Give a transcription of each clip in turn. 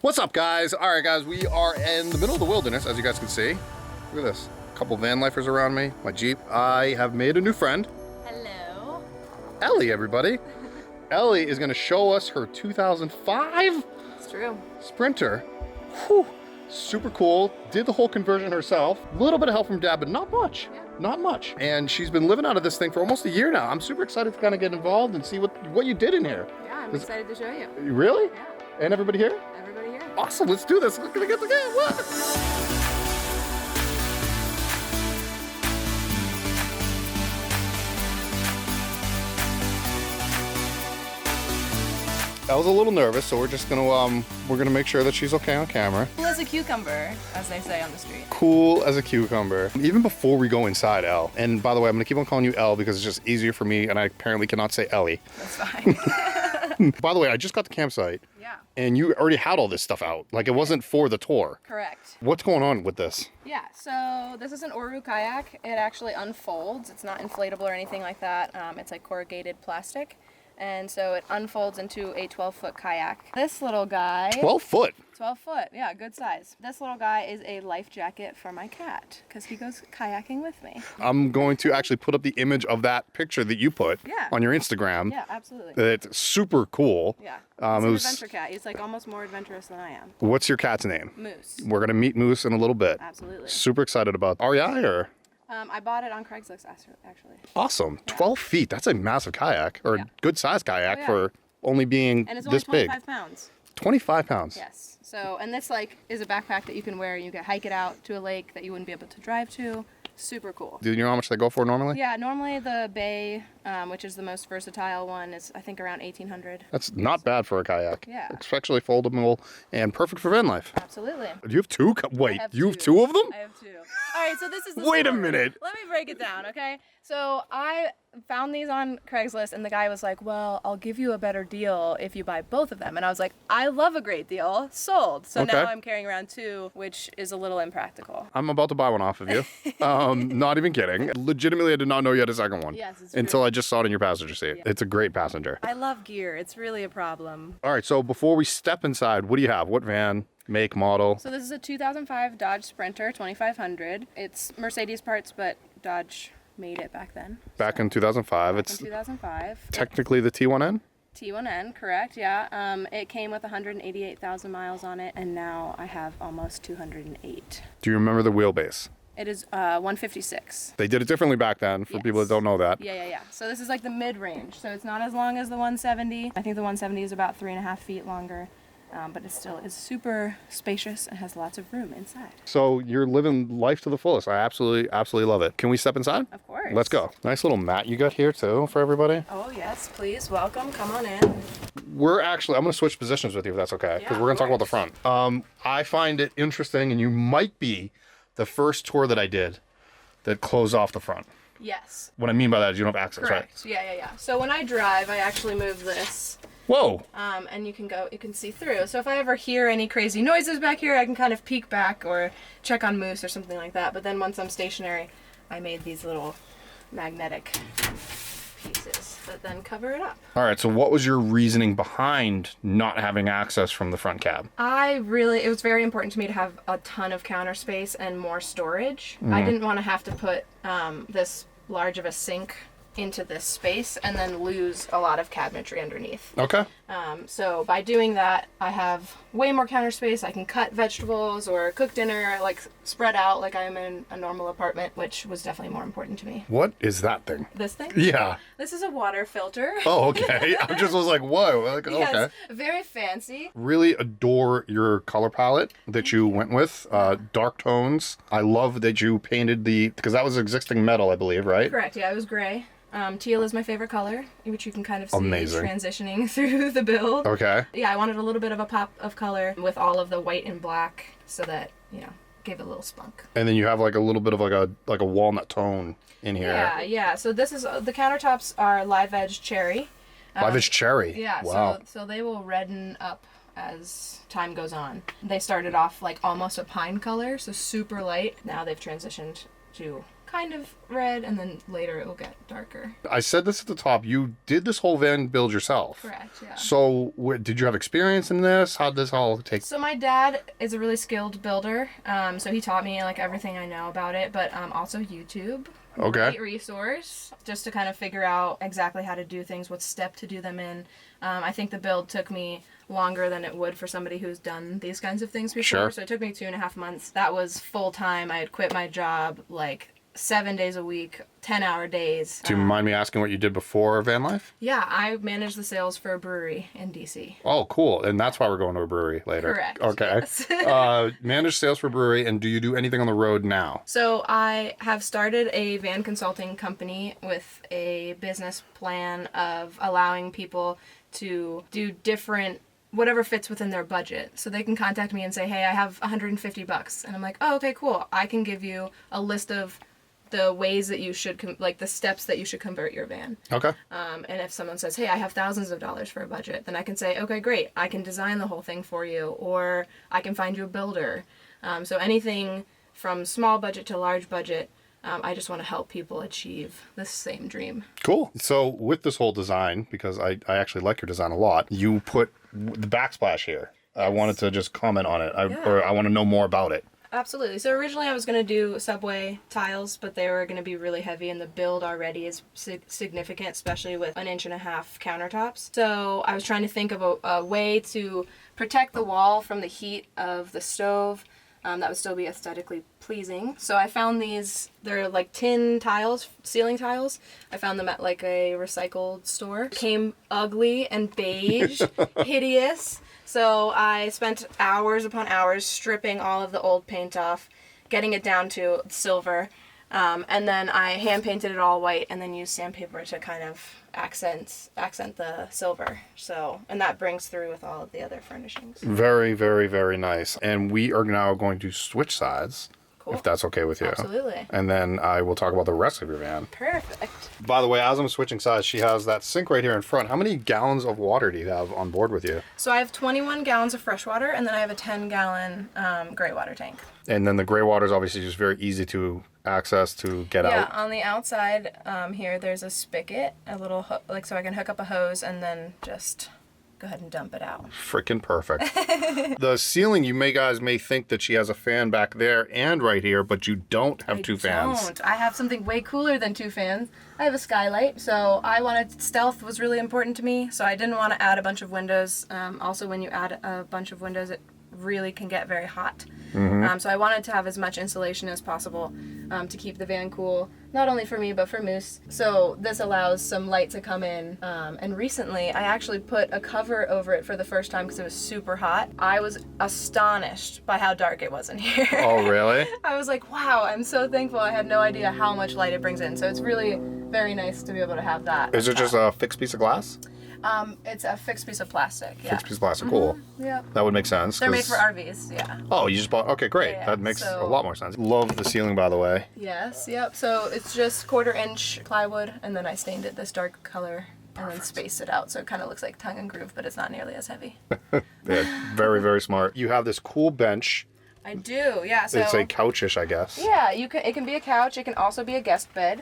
What's up, guys? All right, guys, we are in the middle of the wilderness, as you guys can see. Look at this. A couple van lifers around me, my Jeep. I have made a new friend. Hello. Ellie, everybody. Ellie is gonna show us her 2005 It's true. Sprinter. Whew. Super cool. Did the whole conversion herself. A little bit of help from Dad, but not much. Yeah. Not much. And she's been living out of this thing for almost a year now. I'm super excited to kind of get involved and see what you did in here. Yeah, I'm excited to show you. Really? Yeah. And everybody here? Everybody here. Awesome, let's do this. We're gonna get the game. What? I was a little nervous, so we're just gonna make sure that she's okay on camera. Cool as a cucumber, as they say on the street. Cool as a cucumber. Even before we go inside, Elle, and by the way, I'm gonna keep on calling you Elle because it's just easier for me, and I apparently cannot say Ellie. That's fine. By the way, I just got the campsite. Yeah. And you already had all this stuff out. Like, it wasn't for the tour. Correct. What's going on with this? Yeah, so this is an Uru Kayak. It actually unfolds. It's not inflatable or anything like that. It's like corrugated plastic. And so it unfolds into a 12-foot kayak. This little guy... 12 foot? 12 foot, yeah, good size. This little guy is a life jacket for my cat because he goes kayaking with me. I'm going to actually put up the image of that picture that you put on your Instagram. Yeah, absolutely. It's super cool. Yeah, he's an adventure cat. He's like almost more adventurous than I am. What's your cat's name? Moose. We're going to meet Moose in a little bit. Absolutely. Super excited about REI or? I bought it on Craigslist, actually. Awesome. Yeah. 12 feet. That's a massive kayak, or a good sized kayak for only being and it's this only big. 25 pounds. 25 pounds. Yes. So, and this like is a backpack that you can wear. You can hike it out to a lake that you wouldn't be able to drive to. Super cool. Do you know how much they go for normally? Yeah, normally the Bay, which is the most versatile one, is I think around 1,800. That's not bad for a kayak. Yeah. It's actually foldable and perfect for van life. Absolutely. Do you have two? Wait, you have two. two of them? I have two. All right, so this is the Wait a story. minute. Let me break it down, okay? So I found these on Craigslist, and the guy was like, well, I'll give you a better deal if you buy both of them. And I was like, I love a great deal. Sold. So now I'm carrying around two, which is a little impractical. I'm about to buy one off of you. Not even kidding. Legitimately, I did not know you had a second one. Yes, it's until true. I just saw it in your passenger seat. Yeah. It's a great passenger. I love gear. It's really a problem. All right, so before we step inside, what do you have? What van, make, model? So this is a 2005 Dodge Sprinter 2500. It's Mercedes parts, but Dodge made it back then. Back in 2005. Back in 2005. Technically the T1N? T1N, correct, yeah. It came with 188,000 miles on it, and now I have almost 208. Do you remember the wheelbase? It is 156. They did it differently back then, for people that don't know that. Yeah. So this is like the mid-range. So it's not as long as the 170. I think the 170 is about 3.5 feet longer. But it still is super spacious and has lots of room inside. So you're living life to the fullest. I absolutely love it. Can we step inside? Of course. Let's go. Nice little mat you got here too for everybody. Oh yes, please, welcome, come on in. I'm gonna switch positions with you if that's okay, because we're gonna talk about the front. I find it interesting, and you might be the first tour that I did that closed off the front. Yes. What I mean by that is you don't have access, Correct. right? Yeah. So when I drive, I actually move this. Whoa. And you can see through. So if I ever hear any crazy noises back here, I can kind of peek back or check on moose or something like that. But then once I'm stationary, I made these little magnetic pieces that then cover it up. All right, so what was your reasoning behind not having access from the front cab? It was very important to me to have a ton of counter space and more storage. I didn't want to have to put this large of a sink into this space and then lose a lot of cabinetry underneath. Okay. So by doing that, I have way more counter space. I can cut vegetables or cook dinner, like spread out like I'm in a normal apartment, which was definitely more important to me. What is that thing? This thing? Yeah. This is a water filter. Oh, okay. I just was like, whoa. Like, Yes, okay. very fancy. Really adore your color palette that you went with. Dark tones. I love that you painted because that was existing metal, I believe, right? Correct, yeah, it was gray. Teal is my favorite color, which you can kind of see Amazing. transitioning through the build. Okay. Yeah, I wanted a little bit of a pop of color with all of the white and black so that, gave it a little spunk. And then you have like a little bit of like a walnut tone in here. Yeah. So this is, the countertops are live edge cherry. Live edge cherry. Yeah, Wow. so they will redden up as time goes on. They started off like almost a pine color, so super light. Now they've transitioned to kind of red, and then later it will get darker. I said this at the top. You did this whole van build yourself. Correct, yeah. So did you have experience in this? How did this all take? So my dad is a really skilled builder, so he taught me like everything I know about it, but also YouTube. Okay. Great resource just to kind of figure out exactly how to do things, what step to do them in. I think the build took me longer than it would for somebody who's done these kinds of things before. Sure. So it took me 2.5 months. That was full time. I had quit my job like 7 days a week, 10-hour days. Do you mind me asking what you did before van life? Yeah, I managed the sales for a brewery in DC. Oh, cool. And that's why we're going to a brewery later. Correct. Okay. Yes. Manage sales for a brewery, and do you do anything on the road now? So I have started a van consulting company with a business plan of allowing people to do different whatever fits within their budget. So they can contact me and say, hey, I have $150. And I'm like, oh, okay, cool. I can give you a list of the ways that you should, the steps that you should convert your van. Okay. And if someone says, hey, I have thousands of dollars for a budget, then I can say, okay, great. I can design the whole thing for you, or I can find you a builder. So anything from small budget to large budget, I just want to help people achieve the same dream. Cool. So with this whole design, because I actually like your design a lot, you put the backsplash here. Yes. I wanted to just comment on it, or I want to know more about it. Absolutely. So originally I was going to do subway tiles, but they were going to be really heavy, and the build already is significant, especially with 1.5 inch countertops. So I was trying to think of a way to protect the wall from the heat of the stove that would still be aesthetically pleasing. So I found these, they're like tin tiles, ceiling tiles. I found them at like a recycled store. Came ugly and beige, hideous. So I spent hours upon hours stripping all of the old paint off, getting it down to silver, and then I hand painted it all white, and then used sandpaper to kind of accent the silver. So, and that brings through with all of the other furnishings. Very, very, very nice. And we are now going to switch sides. Cool. If that's okay with you. Absolutely. And then I will talk about the rest of your van. Perfect. By the way, as I'm switching sides, she has that sink right here in front. How many gallons of water do you have on board with you? So I have 21 gallons of fresh water, and then I have a 10-gallon gray water tank. And then the gray water is obviously just very easy to access to get out. Yeah, on the outside here, there's a spigot, a little so I can hook up a hose and then just go ahead and dump it out. Freaking perfect. The ceiling, you guys may think that she has a fan back there and right here, but you don't have two fans. I have something way cooler than two fans. I have a skylight, so stealth was really important to me, so I didn't want to add a bunch of windows. Also, when you add a bunch of windows, it really can get very hot. Mm-hmm. So I wanted to have as much insulation as possible to keep the van cool, not only for me but for Moose. So this allows some light to come in. And recently I actually put a cover over it for the first time because it was super hot. I was astonished by how dark it was in here. Oh, really? I was like, wow, I'm so thankful. I had no idea how much light it brings in. So it's really very nice to be able to have that. Is it just a fixed piece of glass? It's a fixed piece of plastic. Yeah. Fixed piece of plastic, cool. Yeah. That would make sense. They're made for RVs, yeah. Oh, you just bought, okay, great. Yeah, that makes a lot more sense. Love the ceiling, by the way. Yes, yep. So it's just 1/4 inch plywood, and then I stained it this dark color, and then spaced it out so it kind of looks like tongue and groove, but it's not nearly as heavy. Yeah, very, very smart. You have this cool bench. I do, yeah. So it's a couchish, I guess. Yeah, it can be a couch. It can also be a guest bed,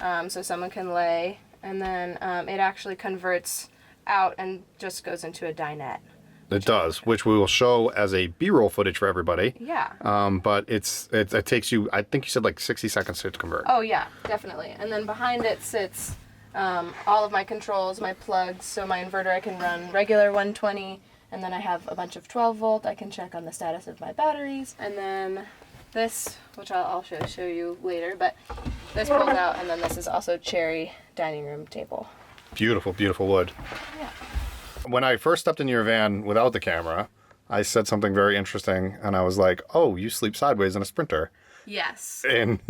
so someone can lay, and then it actually converts out and just goes into a dinette. It does, which we will show as a B-roll footage for everybody. Yeah. But it takes you, I think you said like 60 seconds to convert. Oh yeah, definitely. And then behind it sits all of my controls, my plugs. So my inverter, I can run regular 120, and then I have a bunch of 12 volt. I can check on the status of my batteries. And then this, which I'll show you later, but this pulls out, and then this is also cherry dining room table. Beautiful, beautiful wood. Yeah. When I first stepped in your van without the camera, I said something very interesting, and I was like, oh, you sleep sideways in a Sprinter. Yes. And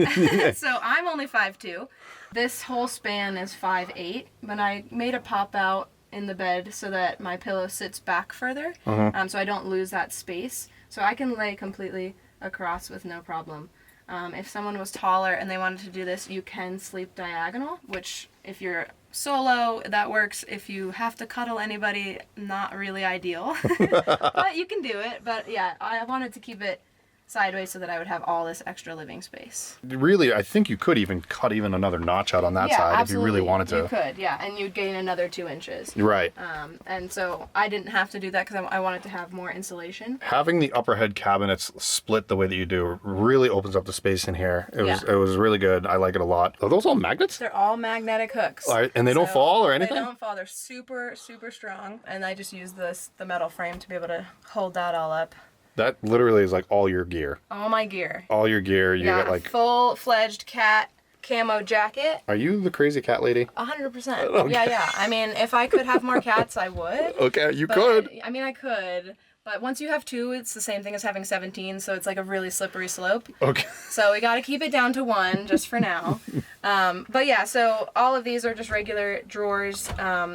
So I'm only 5'2". This whole span is 5'8", but I made a pop out in the bed so that my pillow sits back further, so I don't lose that space. So I can lay completely across with no problem. If someone was taller and they wanted to do this, you can sleep diagonal, which if you're solo, that works. If you have to cuddle anybody, not really ideal. But you can do it. But yeah, I wanted to keep it sideways so that I would have all this extra living space. Really, I think you could even cut even another notch out on that side if you really wanted to. You could, yeah, and you'd gain another 2 inches. Right. And so I didn't have to do that because I wanted to have more insulation. Having the upper head cabinets split the way that you do really opens up the space in here. It was really good. I like it a lot. Are those all magnets? They're all magnetic hooks. All right, and they don't fall or anything? They don't fall. They're super, super strong. And I just use the metal frame to be able to hold that all up. That literally is like all your gear. All my gear. All your gear. You get like full-fledged cat camo jacket. Are you the crazy cat lady? 100%. Okay. Yeah. I mean, if I could have more cats, I would. Okay, you could. I mean, I could. But once you have 2, it's the same thing as having 17, so it's like a really slippery slope. Okay. So we got to keep it down to 1 just for now. But yeah, so all of these are just regular drawers.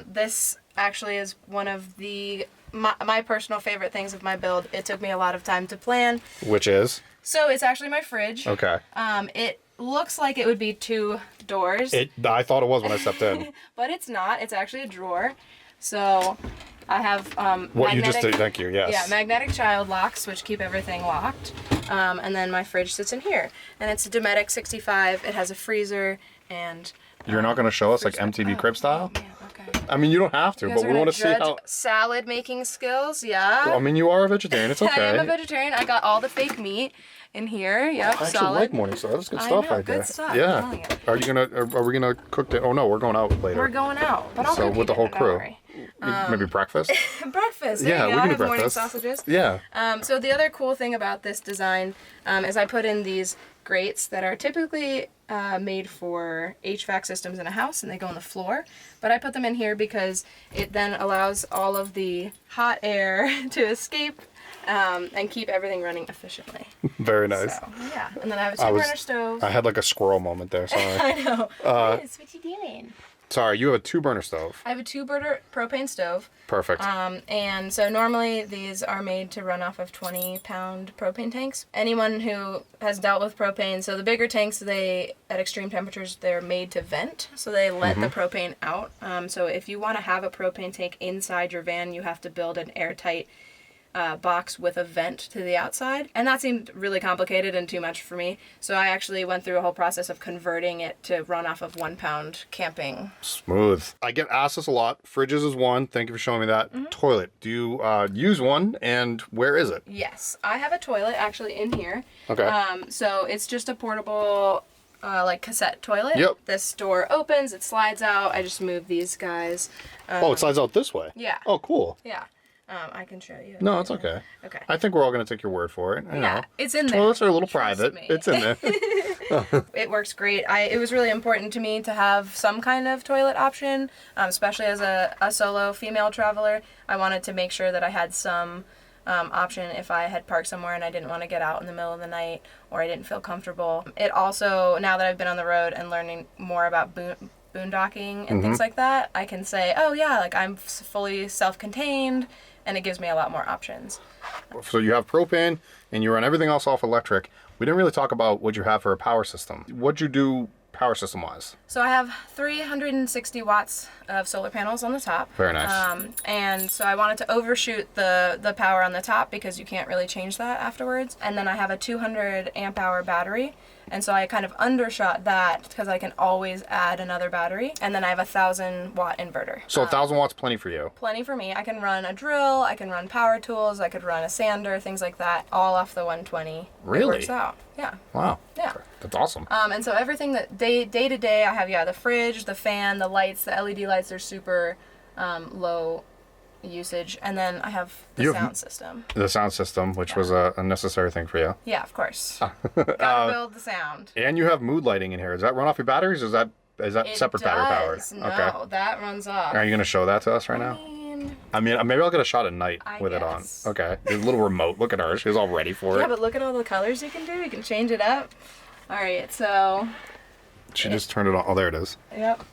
This actually is one of my personal favorite things of my build. It took me a lot of time to plan. Which is? So it's actually my fridge. Okay. It looks like it would be 2 doors. I thought it was when I stepped in. But it's not. It's actually a drawer. So I have what you just did, thank you, yes. Yeah, magnetic child locks, which keep everything locked. And then my fridge sits in here. And it's a Dometic 65. It has a freezer and... You're not going to show us like MTV Crib style? Oh, man, okay. I mean, you don't have to, but we want to see how... Salad making skills, yeah. Well, I mean, you are a vegetarian, it's okay. I am a vegetarian. I got all the fake meat in here, yep, I actually solid. like morning stuff. That's good stuff right there. Good stuff, yeah. I'm telling you. Are we gonna cook it? Oh no, we're going out later. We're going out, but I'll So cook with the whole crew. Maybe breakfast? Breakfast. Yeah, we I can do have morning breakfast. sausages. Yeah. So the other cool thing about this design is I put in these grates that are typically made for HVAC systems in a house, and they go on the floor. But I put them in here because it then allows all of the hot air to escape and keep everything running efficiently. Very nice. So, yeah. And then I have a 2-burner stove. I had like a squirrel moment there, sorry. I know. What you doing? Sorry, you have a 2-burner stove. I have a 2-burner propane stove. Perfect. And so normally these are made to run off of 20-pound propane tanks. Anyone who has dealt with propane, so the bigger tanks, at extreme temperatures, they're made to vent. So they let the propane out. So if you want to have a propane tank inside your van, you have to build an airtight box with a vent to the outside, and that seemed really complicated and too much for me, so I actually went through a whole process of converting it to run off of 1-pound camping. Smooth. I get asked this a lot. Fridges is one. Thank you for showing me that. Toilet. Do you use one, and where is it? Yes, I have a toilet actually in here. Okay. So it's just a portable like cassette toilet. Yep. This door opens, it slides out. I just move these guys. Oh, it slides out this way? Yeah. Oh, cool. Yeah. I can show you. No, it's okay. Okay. I think we're all going to take your word for it. I know. It's in there. Toilets are a little Trust private. me. It's in there. It works great. It was really important to me to have some kind of toilet option, especially as a solo female traveler. I wanted to make sure that I had some option if I had parked somewhere and I didn't want to get out in the middle of the night or I didn't feel comfortable. It also, now that I've been on the road and learning more about boondocking and things like that, I can say, oh yeah, like I'm fully self-contained, and it gives me a lot more options. So you have propane and you run everything else off electric. We didn't really talk about what you have for a power system. What'd you do power system wise? So I have 360 watts of solar panels on the top. Very nice. And so I wanted to overshoot the power on the top because you can't really change that afterwards. And then I have a 200 amp hour battery. And so I kind of undershot that because I can always add another battery. And then I have a 1,000 watt inverter. So 1,000 watts plenty for you? Plenty for me. I can run a drill, I can run power tools, I could run a sander, things like that, all off the 120. Really? It works out. Yeah. Wow. Yeah. That's awesome. And so everything that day to day, I have, the fridge, the fan, the lights, the LED lights are super low usage, and then I have the sound system. The sound system, which was a necessary thing for you. Yeah, of course. Gotta build the sound. And you have mood lighting in here. Does that run off your batteries, or is that separate battery powered? No, okay. That runs off. Are you gonna show that to us right now? I mean, maybe I'll get a shot at night with it on. Okay. There's a little remote. Look at her. She's all ready for it. Yeah, but look at all the colors you can do. You can change it up. All right, so. She just turned it on. Oh, there it is. Yep.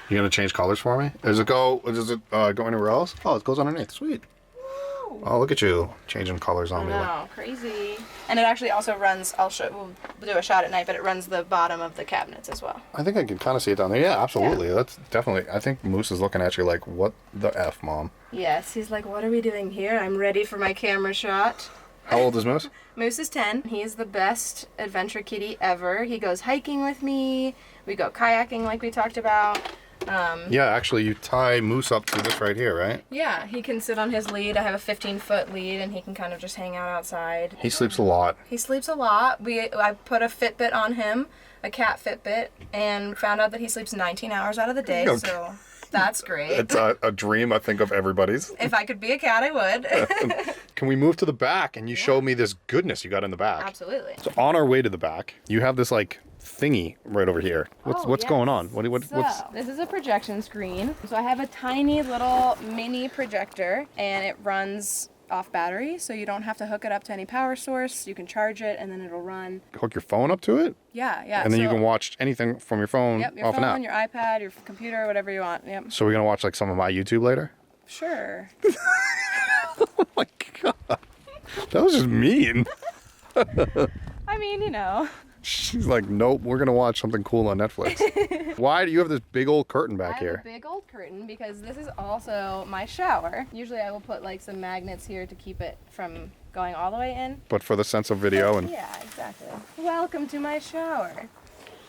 You gonna change colors for me? Does it go anywhere else? Oh, it goes underneath. Sweet. Woo. Oh, look at you changing colors on me. Wow, crazy. And it actually also runs. We'll do a shot at night, but it runs the bottom of the cabinets as well. I think I can kind of see it down there. Yeah, absolutely. Yeah. That's definitely. I think Moose is looking at you like, "What the f, Mom?" Yes, he's like, "What are we doing here? I'm ready for my camera shot." How old is Moose? Moose is 10. He's the best adventure kitty ever. He goes hiking with me. We go kayaking like we talked about. Yeah, actually, you tie Moose up to this right here, right? Yeah, he can sit on his lead. I have a 15-foot lead, and he can kind of just hang out outside. He sleeps a lot. He sleeps a lot. I put a Fitbit on him, a cat Fitbit, and found out that he sleeps 19 hours out of the day, so that's great. It's a dream, I think, of everybody's. If I could be a cat, I would. Can we move to the back and you show me this goodness you got in the back? Absolutely. So on our way to the back, you have this like thingy right over here. What's yes. going on? This is a projection screen. So I have a tiny little mini projector, and it runs off battery, so you don't have to hook it up to any power source. You can charge it, and then it'll run. Hook your phone up to it? Yeah. And then you can watch anything from your phone Yep, your off phone, and out. your iPad, your computer, whatever you want. Yep. So we're gonna watch like some of my YouTube later? Sure. Oh my god. That was just mean. I mean, you know. She's like, nope, we're gonna watch something cool on Netflix. Why do you have this big old curtain back here? I have a big old curtain because this is also my shower. Usually I will put like some magnets here to keep it from going all the way in. But for the sense of video and... Yeah, exactly. Welcome to my shower.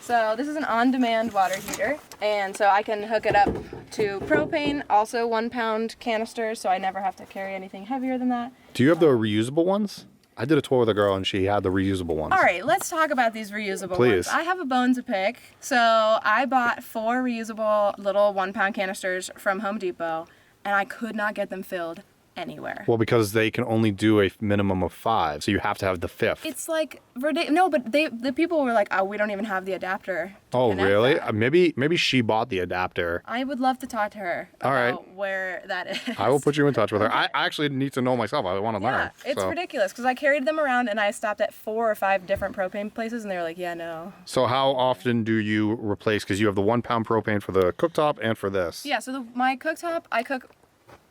So this is an on-demand water heater, and so I can hook it up to propane, also 1 pound canisters, so I never have to carry anything heavier than that. Do you have the reusable ones? I did a tour with a girl and she had the reusable ones. All right, let's talk about these reusable Please. ones. I have a bone to pick. So I bought 4 reusable little 1 pound canisters from Home Depot, and I could not get them filled anywhere. Well, because they can only do a minimum of 5, so you have to have the 5th. It's like ridiculous. No, but the people were like, "Oh, we don't even have the adapter." Oh, really? That. Maybe she bought the adapter. I would love to talk to her All about right. where that is. I will put you in touch with her. I actually need to know myself. I want to learn. Yeah, it's so. ridiculous because I carried them around and I stopped at 4 or 5 different propane places, and they were like, "Yeah, no." So how often do you replace? Because you have the 1 pound propane for the cooktop and for this. Yeah, so my cooktop, I cook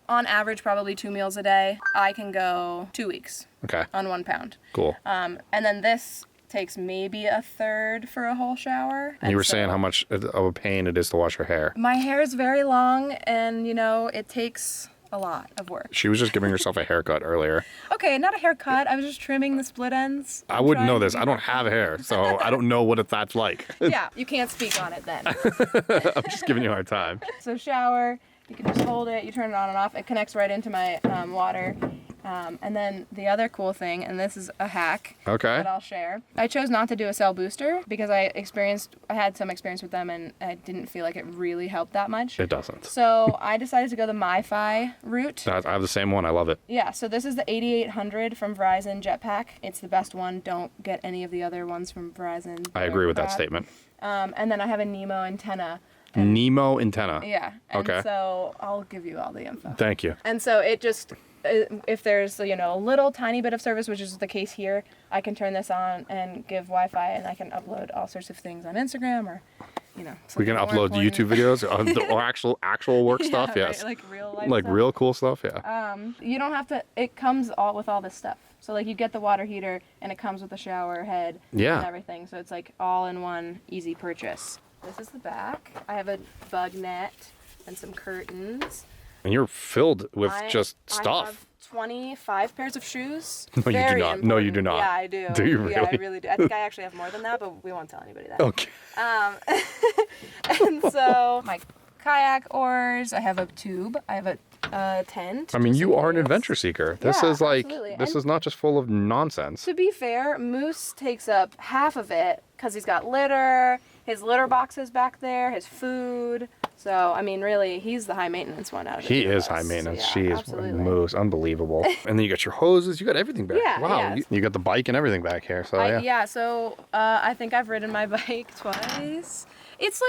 on average probably 2 meals a day. I can go 2 weeks Okay. on 1 pound. Cool. And then this takes maybe a third for a whole shower. And you were so saying how much of a pain it is to wash your hair. my hair is very long, and you know it takes a lot of work. She was just giving herself a haircut earlier. Okay, not a haircut. I was just trimming the split ends. I wouldn't know this. I don't have hair, so I don't know what that's like. Yeah, you can't speak on it then. I'm just giving you a hard time. So shower, you can just hold it, you turn it on and off. It connects right into my water. And then the other cool thing, and this is a hack Okay. that I'll share. I chose not to do a cell booster because I had some experience with them, and I didn't feel like it really helped that much. It doesn't. So I decided to go the MiFi route. I have the same one. I love it. Yeah, so this is the 8800 from Verizon Jetpack. It's the best one. Don't get any of the other ones from Verizon. I They're agree with that crap. statement. And then I have a Nemo antenna. Nemo antenna. Yeah. And Okay. so I'll give you all the info. Thank you. And so it just, if there's, you know, a little tiny bit of service, which is the case here, I can turn this on and give Wi-Fi, and I can upload all sorts of things on Instagram or, you know. We can something more upload the important. YouTube videos or actual work stuff. Yeah, Yes. right, like real life Like stuff. real cool stuff. Yeah. You don't have to, it comes all with all this stuff. So like you get the water heater, and it comes with a shower head Yeah. and everything. So it's like all in one easy purchase. This is the back. I have a bug net and some curtains. And you're filled with just I stuff. have 25 pairs of shoes. No, you do Very not. No, you important. do not. Yeah, I do. Do you Yeah, I really? really do. I think I actually have more than that, but we won't tell anybody that. Okay. And so my kayak oars. I have a tube. I have a tent. I mean, just you in are an case. adventure seeker. This Yeah, is like, absolutely. this And- is not just full of nonsense. To be fair, Moose takes up half of it because he's got litter, his litter boxes back there, his food. So, I mean, really, he's the high maintenance one out of the He two of is us. high maintenance. Yeah, She is absolutely. Moose. Unbelievable. And then you got your hoses. You got everything back. Yeah, Wow. yeah. You got the bike and everything back here. So yeah. Yeah, so I think I've ridden my bike twice. It's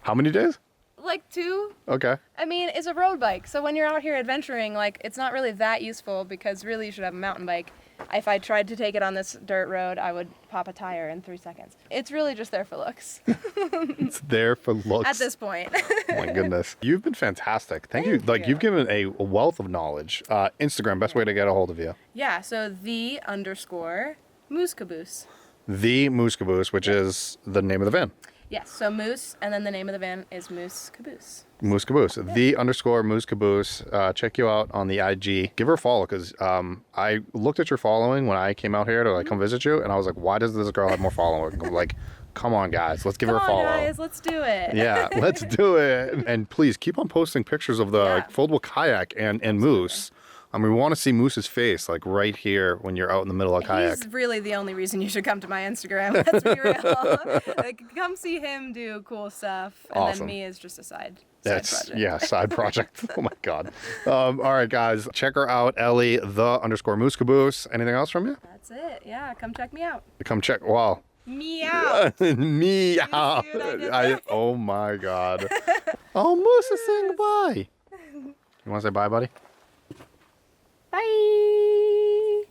How many days? like 2. Okay. I mean, it's a road bike. So when you're out here adventuring, like, it's not really that useful because really you should have a mountain bike. If I tried to take it on this dirt road, I would pop a tire in 3 seconds. It's really just there for looks It's there for looks. at this point. Oh my goodness. You've been fantastic. Thank you. Like, you. you've given a wealth of knowledge. Instagram, best way to get a hold of you. Yeah, so _Moose Caboose. The Moose Caboose, which is the name of the van. Yes, so Moose, and then the name of the van is Moose Caboose. Moose Caboose, _Moose Caboose. Check you out on the IG. Give her a follow because I looked at your following when I came out here to like come visit you, and I was like, why does this girl have more following? Like, come on, guys, let's give her a follow. Come on, guys, let's do it. Yeah, let's do it. And please keep on posting pictures of the foldable kayak and Moose. I mean, we want to see Moose's face, like right here when you're out in the middle of a kayak. He's really the only reason you should come to my Instagram. Let's be real. Like, come see him do cool stuff, and Awesome. then me is just a side project. Yeah, side project. Oh my God. All right, guys, check her out, Ellie, _Moose Caboose. Anything else from you? That's it. Yeah, come check me out. Come check. Wow. Meow. Meow. You see what I did there? Oh my God. Oh, Moose is saying goodbye. You want to say bye, buddy? Bye.